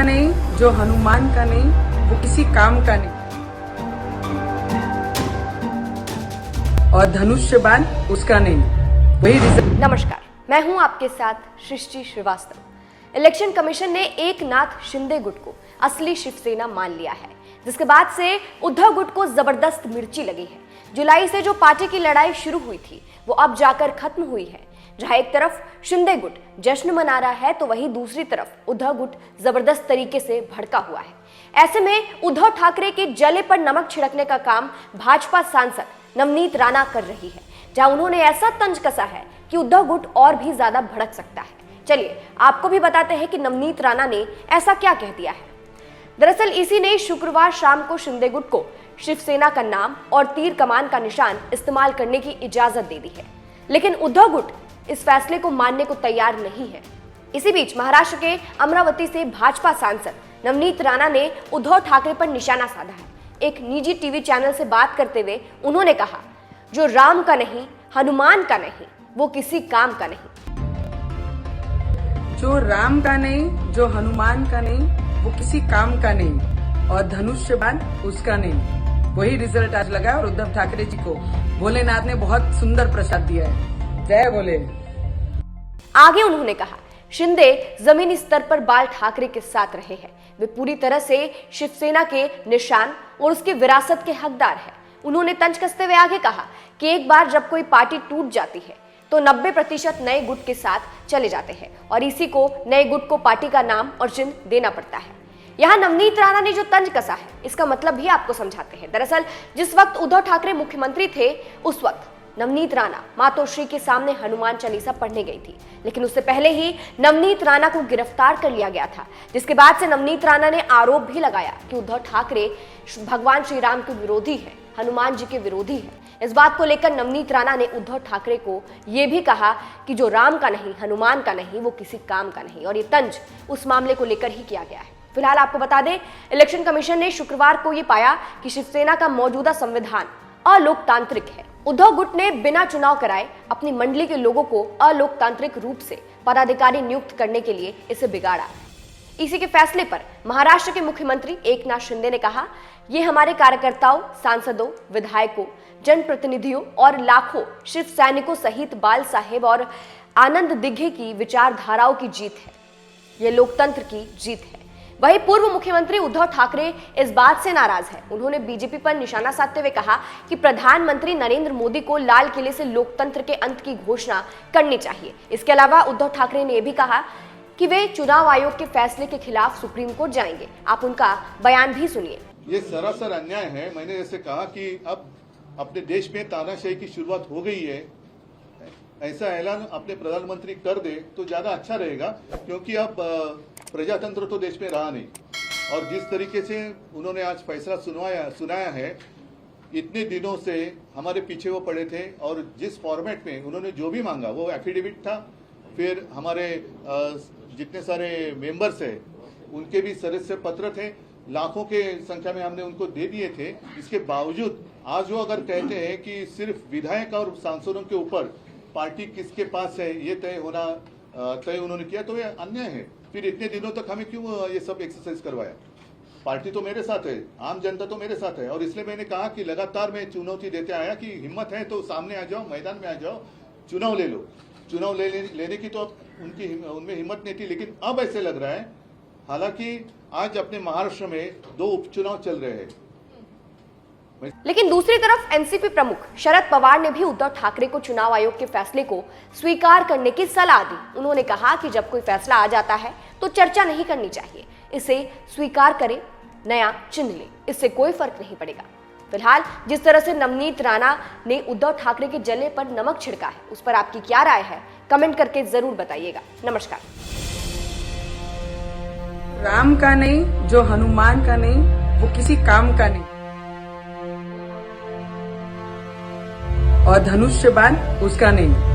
का नहीं, जो हनुमान का नहीं, वो किसी काम का नहीं। और धनुष्य बाण उसका नहीं, वही रिजल्ट। नमस्कार, मैं हूं आपके साथ सृष्टि श्रीवास्तव। इलेक्शन कमीशन ने एकनाथ शिंदे गुट को असली शिवसेना मान लिया है, जिसके बाद से उद्धव गुट को जबरदस्त मिर्ची लगी है। जुलाई से जो पार्टी की लड़ाई शुरू हुई थी वो अब जाकर खत्म हुई है। जहां एक तरफ शिंदे गुट जश्न मना रहा है तो वहीं दूसरी तरफ उद्धव गुट जबरदस्त तरीके से भड़का हुआ है। ऐसे में उद्धव ठाकरे के जले पर नमक छिड़कने का काम भाजपा सांसद नवनीत राणा कर रही है, जहां उन्होंने ऐसा तंज कसा है कि उद्धव गुट और भी ज्यादा भड़क सकता है। चलिए आपको भी बताते हैं कि नवनीत राणा ने ऐसा क्या कह दिया है। दरअसल इसी ने शुक्रवार शाम को शिंदे गुट को शिवसेना का नाम और तीर कमान का निशान इस्तेमाल करने की इजाजत दे दी है, लेकिन उद्धव गुट इस फैसले को मानने को तैयार नहीं है। इसी बीच महाराष्ट्र के अमरावती से भाजपा सांसद नवनीत राणा ने उद्धव ठाकरे पर निशाना साधा है। एक निजी टीवी चैनल से बात करते हुए उन्होंने कहा, जो राम का नहीं, हनुमान का नहीं, वो किसी काम का नहीं। जो राम का नहीं, जो हनुमान का नहीं, वो किसी काम का नहीं। और धनुष्य बाण उसका नहीं, वही रिजल्ट आज लगा। और उद्धव ठाकरे जी को भोलेनाथ ने बहुत सुंदर प्रसाद दिया है। जय भोले। आगे उन्होंने कहा, शिंदे जमीनी स्तर पर बाल ठाकरे के साथ रहे हैं। वे पूरी तरह से शिवसेना के निशान और उसकी विरासत के हकदार हैं। उन्होंने तंज कसते हुए आगे कहा कि एक बार जब कोई पार्टी टूट जाती है तो 90% नए गुट के साथ चले जाते हैं और इसी को नए गुट को पार्टी का नाम और चिन्ह देना पड़ता है। यहाँ नवनीत राणा ने जो तंज कसा है इसका मतलब भी आपको समझाते हैं। दरअसल जिस वक्त उद्धव ठाकरे मुख्यमंत्री थे उस वक्त नवनीत राणा मातोश्री के सामने हनुमान चालीसा पढ़ने गई थी, लेकिन उससे पहले ही नवनीत राणा को गिरफ्तार कर लिया गया था, जिसके बाद से नवनीत राणा ने आरोप भी लगाया कि उद्धव ठाकरे भगवान श्री राम के विरोधी हैं, हनुमान जी के विरोधी हैं। इस बात को लेकर नवनीत राणा ने उद्धव ठाकरे को यह भी कहा कि जो राम का नहीं, हनुमान का नहीं, वो किसी काम का नहीं। और ये तंज उस मामले को लेकर ही किया गया है। फिलहाल आपको बता दें, इलेक्शन कमीशन ने शुक्रवार को यह पाया कि शिवसेना का मौजूदा संविधान अलोकतांत्रिक है। उद्धव गुट ने बिना चुनाव कराए अपनी मंडली के लोगों को अलोकतांत्रिक रूप से पदाधिकारी नियुक्त करने के लिए इसे बिगाड़ा। इसी के फैसले पर महाराष्ट्र के मुख्यमंत्री एकनाथ शिंदे ने कहा, ये हमारे कार्यकर्ताओं, सांसदों, विधायकों, जनप्रतिनिधियों और लाखों शिव सैनिकों सहित बाल साहेब और आनंद दिघे की विचारधाराओं की जीत है। ये लोकतंत्र की जीत है। वहीं पूर्व मुख्यमंत्री उद्धव ठाकरे इस बात से नाराज है। उन्होंने बीजेपी पर निशाना साधते हुए कहा कि प्रधानमंत्री नरेंद्र मोदी को लाल किले से लोकतंत्र के अंत की घोषणा करनी चाहिए। इसके अलावा उद्धव ठाकरे ने यह भी कहा कि वे चुनाव आयोग के फैसले के खिलाफ सुप्रीम कोर्ट जाएंगे। आप उनका बयान भी सुनिए। ये सरासर अन्याय है। मैंने जैसे कहा कि अब अपने देश में तानाशाही की शुरुआत हो गई है, ऐसा ऐलान अपने प्रधानमंत्री कर दे तो ज्यादा अच्छा रहेगा, क्योंकि अब प्रजातंत्र तो देश में रहा नहीं। और जिस तरीके से उन्होंने आज फैसला सुनाया है, इतने दिनों से हमारे पीछे वो पड़े थे और जिस फॉर्मेट में उन्होंने जो भी मांगा, वो एफिडेविट था, फिर हमारे जितने सारे मेंबर्स हैं उनके भी सदस्य पत्र थे, लाखों के संख्या में हमने उनको दे दिए थे। इसके बावजूद आज वो अगर कहते हैं कि सिर्फ विधायक और सांसदों के ऊपर पार्टी किसके पास है ये तय उन्होंने किया, तो ये अन्याय है। फिर इतने दिनों तक हमें क्यों ये सब एक्सरसाइज करवाया? पार्टी तो मेरे साथ है, आम जनता तो मेरे साथ है, और इसलिए मैंने कहा कि लगातार मैं चुनौती देते आया कि हिम्मत है तो सामने आ जाओ, मैदान में आ जाओ, चुनाव ले लो। चुनाव लेने की तो उनमें हिम्मत नहीं थी, लेकिन अब ऐसे लग रहा है, हालांकि आज अपने महाराष्ट्र में 2 उपचुनाव चल रहे हैं। लेकिन दूसरी तरफ एनसीपी प्रमुख शरद पवार ने भी उद्धव ठाकरे को चुनाव आयोग के फैसले को स्वीकार करने की सलाह दी। उन्होंने कहा कि जब कोई फैसला आ जाता है तो चर्चा नहीं करनी चाहिए, इसे स्वीकार करें, नया चिन्ह ले, इससे कोई फर्क नहीं पड़ेगा। फिलहाल जिस तरह से नवनीत राणा ने उद्धव ठाकरे के जले पर नमक छिड़का है, उस पर आपकी क्या राय है, कमेंट करके जरूर बताइएगा। नमस्कार। राम का नहीं, जो हनुमान का नहीं, वो किसी काम का नहीं। और धनुष्य बाण उसका नहीं।